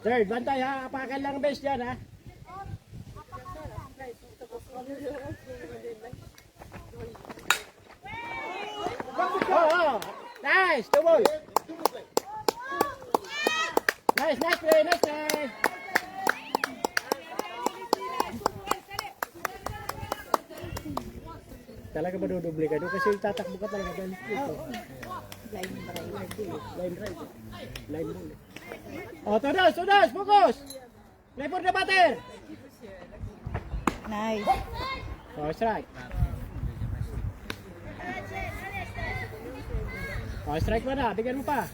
Third, bantay ha. Apakan lang base dyan ha. Oh. Nice, two ball. Nice play, nice play. Talaga maduduble ka doon kasi tatakbo ka talaga dahil ito. Line right. Line ball. Oh, todas, focus. Play for the batter. Nice. Oh, strike. Oh, strike mo na. Bigyan mo pa.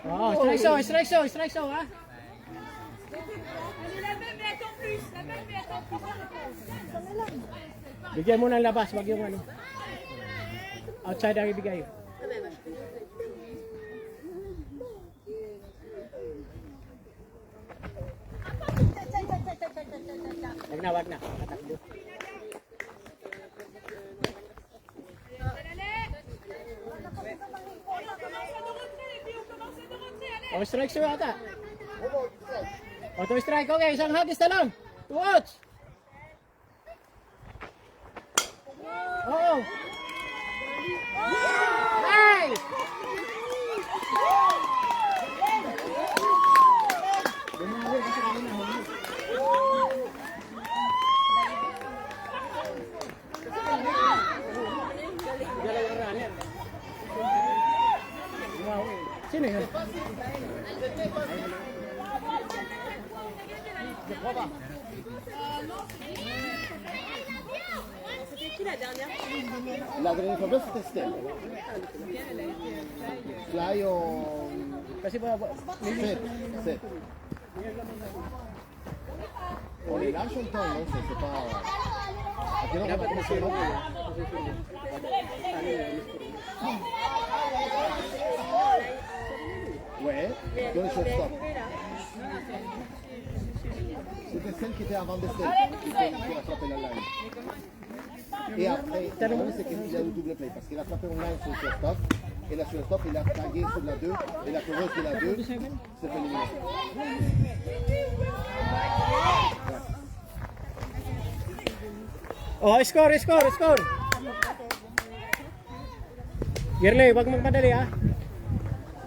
Oh, strike so, ha? Bigyan mo ng labas, wag yung ano. Outside ang ibigay. Wag na. Katakbo. Oh, strike sir ata. Oh, to strike. Okay, isang hagis na lang. 2 outs. Oh. Nice! Sino yun? La dernière fois, c'était Stella. Fly en... Kasi ba... 7. On les lâche en temps, non? C'est pas... À quelle heure on va commencer, non? Ouais, dans le shortstop. C'était celle qui était avant de celle qui a frappé la line. Et après, le problème c'est qu'il a eu double play parce qu'il a frappé une line sur le shortstop et la shortstop il a tagué sur la 2 et la coureuse de la 2 s'est fait éliminer. Oh, score! Girley, wag magmadali ha.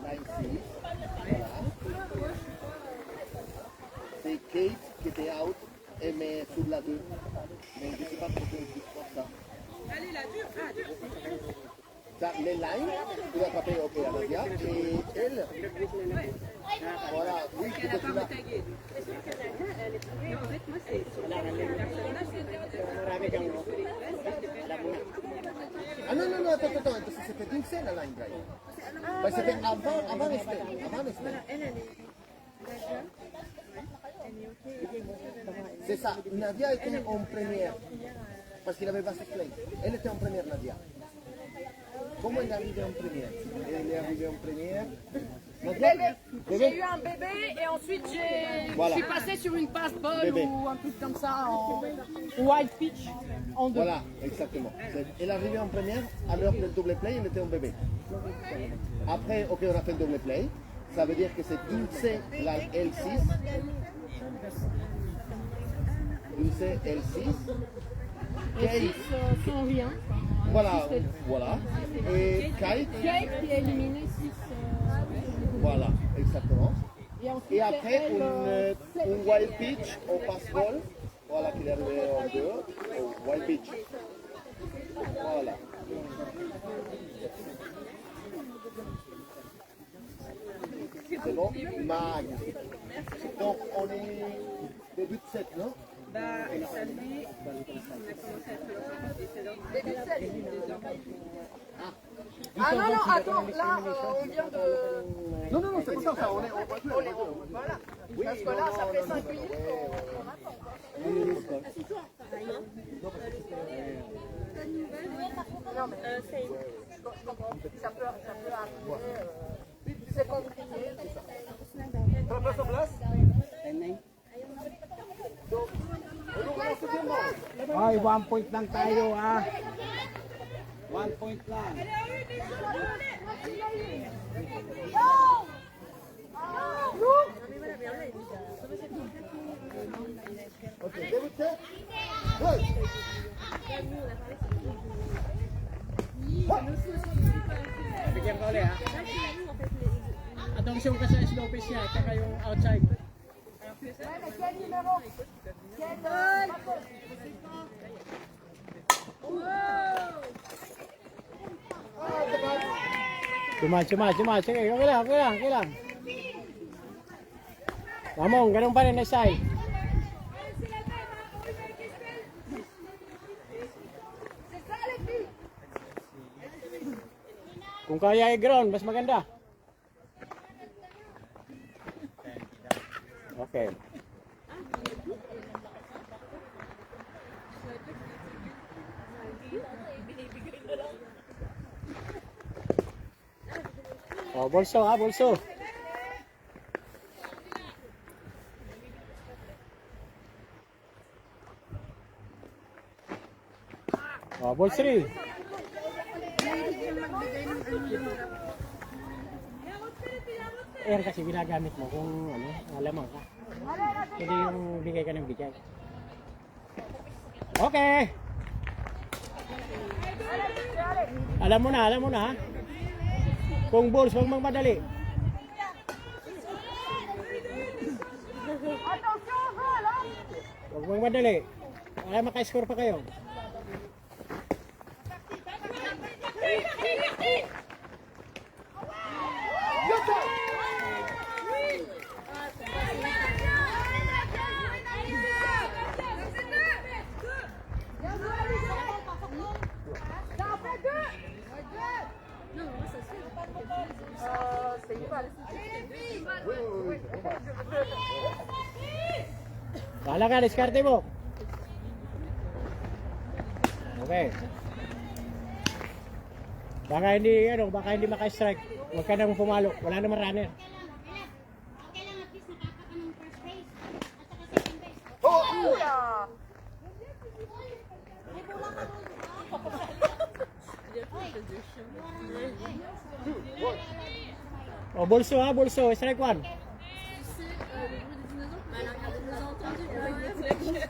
Line 6, voilà. C'est Kate qui était out et met sur la 2. Mais je ne sais pas pourquoi il dit comme ça. Allez, la dure. Ça, les lines, il a frappé OK à Nadia et elle, voilà, oui, Elle n'a c'était pas là. retagué. Non, en fait, moi, c'est sur la personnage, Marami kang... Ah non, attends, c'était d'une seule la line drive. Bah, c'était avant Estelle. C'est ça, Nadia était en première, parce qu'il avait passé play. Elle était en première, Nadia. Comment elle est arrivée en première? Elle est arrivée en première. Nadia, J'ai eu un bébé et ensuite Voilà. je suis passée sur une passe ball Bébé. ou un truc comme ça en wild pitch en 2. Voilà, exactement. Elle est arrivée en première, à l'heure du double play, elle était en bébé. Après, ok, on a fait le double play. Ça veut dire que c'est Dulce, la L6. Dulce, L6. Kate, Sans rien. voilà. Et Kate, Kate qui a éliminé 6. voilà, exactement. Et ensuite, Et après, c'est elle, une wild pitch au passe-ball. Voilà, qu'il est arrivé en dehors. Au wild pitch. Voilà. C'est bon? Magnifique. Donc, on est début de 7, non? Bah, samedi, on a commencé à faire le précédent. début de 7. Ah. Ah non, attends, là on vient de. Non, c'est pour ça, on est Voilà. Parce que là, ça fait 5 minutes qu'on attend. Non, mais je comprends. Ça peut arriver. C'est compliqué. Ay, 1 point lang tayo ha. 1 point lang. Ok, débutez. Good. Bigyan ko ulit ha. Atong zoom ka sa slow pace niya, tsaka yung outside. Cuma. Sige, okay lang. Ramon, ganun pa rin na style. Kung kaya i-ground, mas maganda. Okay. Oh, bolso ha, bolso. Oh, ball 3. Air kasi ginagamit mo kung ano, alamang ka. Hindi yung bigay ka ng bigay. Okay. Alam mo na ha. Kung balls, huwag magmadali. Huwag magmadali. Para maka-score pa kayo. Bahala ka, diskarte mo. Okay. Baka hindi maka-strike. Huwag ka nang pumalo. Wala naman runner. Okay lang, at least nakaka ka ng first base at saka second base. Oh, bolso ha, bolso. Strike 1.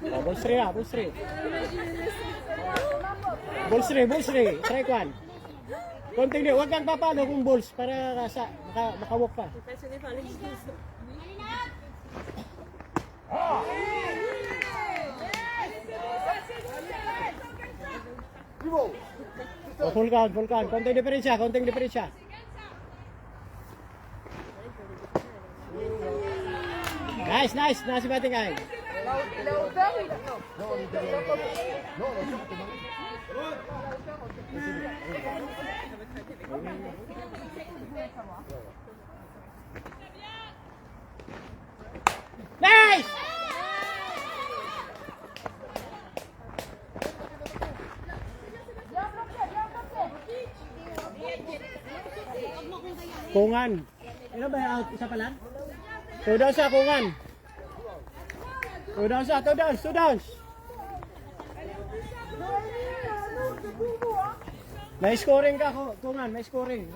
Oh, ball 3 ha, ball 3. Ball 3. Strike 1. Continue. Huwag kang papalo kung balls para makawalk pa. Oh, full count. Konting diferensya. Nice. Nasi batting ay. Nice! Kungan. Ano ba yung out? Isa pa lang? Two downs sa kungan. Two downs. May scoring ka, kungan. May scoring.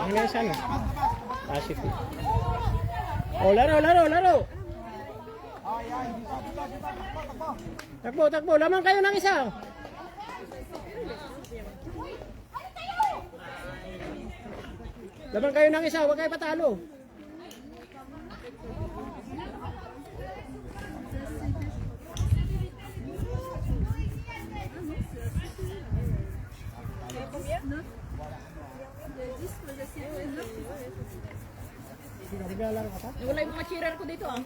Ang nga isa no? Pasif. Oh, laro. Takbo. Lamang kayo ng isa. Huwag kayo patalo. Wala yung mga cheerer ko dito ah.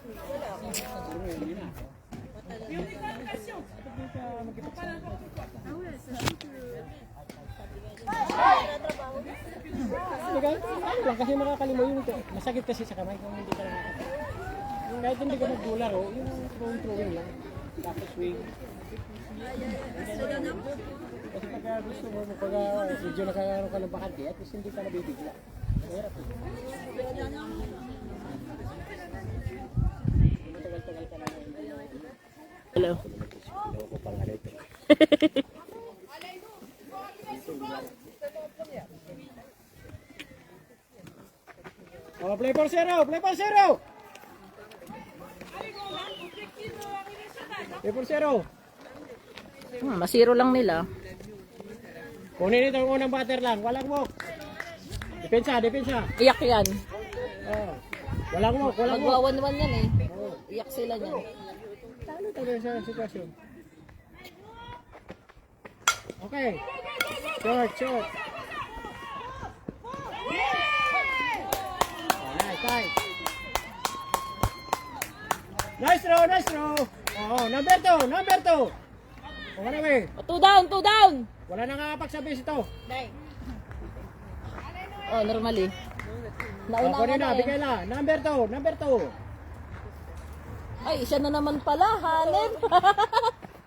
Ano lang kasi makakalimutan yung masakit kasi sa kamay kung hindi ka lang. Kahit hindi ka mag-laro, yung throwing lang. Tapos swing. Kasi pagka gusto mo, pagka medyo nakakaroon ka ng bakante, at least hindi ka nabibigla. Mahirap eh. Matagal-tagal ka na. Hello. Hindi ko pang ano ito. Oh, play for zero! Play for zero! Play for zero! Masiro lang nila. Kunin ito ang unang batter lang. Walang walk. Depensa, depensa. Iyak yan. Oh. Walang walk, walang walk. Magwawan-wan yan eh. Iyak sila niyan. Talo tayo sa sitwasyon. Okay. Short, short. Oh, nice, nice. Nice throw, nice throw. Oh, number 2, number 2. Oh, wala ba eh? 2 down, 2 down. Wala na nga pagsabi ito. Oh, normally. Oh, Nauna kunin na na, eh. bigay na. Number 2, number 2. Ay, siya na naman pala, Hanen.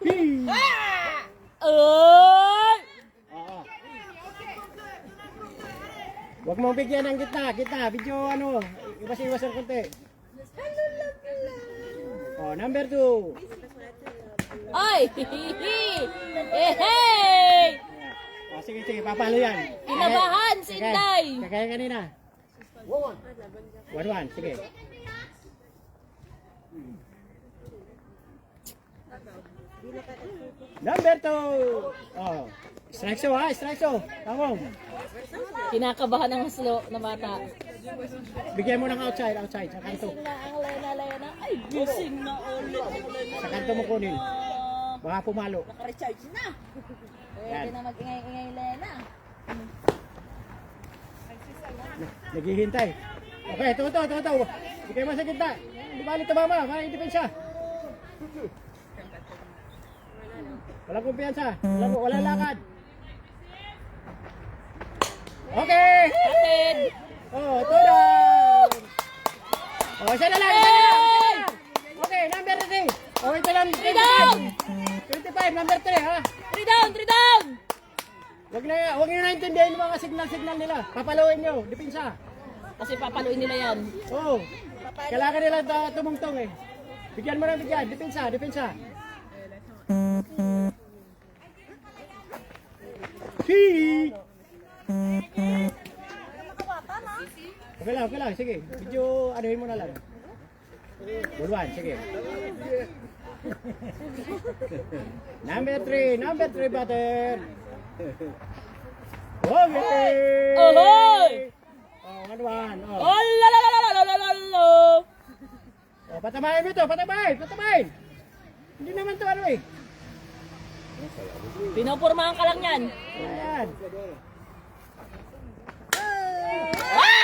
Hey! Ay! Oo. Huwag mong bigyan ng gitna, gitna. Video ano, iwas-iwas ang konti. Oh, number 2. Ay! Eh, hey! Oh, sige, sige, papalo yan. Kinabahan si Inday. Kagaya kanina. 1-1, sige. Number 2. Oh. Strike show ha, strike show. Tamong. Kinakabahan ng slow na bata. Bigyan mo ng outside, outside, sa kanto. Gising na ang Lena. Ay, gising na ulit. Sa kanto mo kunin. Baka pumalo. Naka-recharge na. Pwede Yan. na mag-ingay-ingay, Lena. Naghihintay. Okay, ito. Bigay mo sa gitna. Di bali tumama, parang depensa. Walang kumpiyansa. Walang lakad. Okay! Kapit! Oh, 2 down! Oh, isa na lang! Okay, number 3. Oh, ito lang. 3 down! 25, number 3, ha? 3 down! 3 down! Huwag niyo naintindihan yung mga signal nila. Papaluin niyo, depensa. Kasi papaluin nila yan. Oo. Kailangan nila tumungtong eh. Bigyan mo na bigyan. Depensa, depensa. Hee! Okay lang. Sige. Video, anuhin mo na lang. Bulwan, sige. Number 3 batter. Okay! Ohoy! Oh, 1-1. Oh. Oh, lalalalalalalo! Oh, patamahin mo ito, patamahin. Hindi naman to ano eh. Pinupurmahan ka lang yan. Ayan. Ah!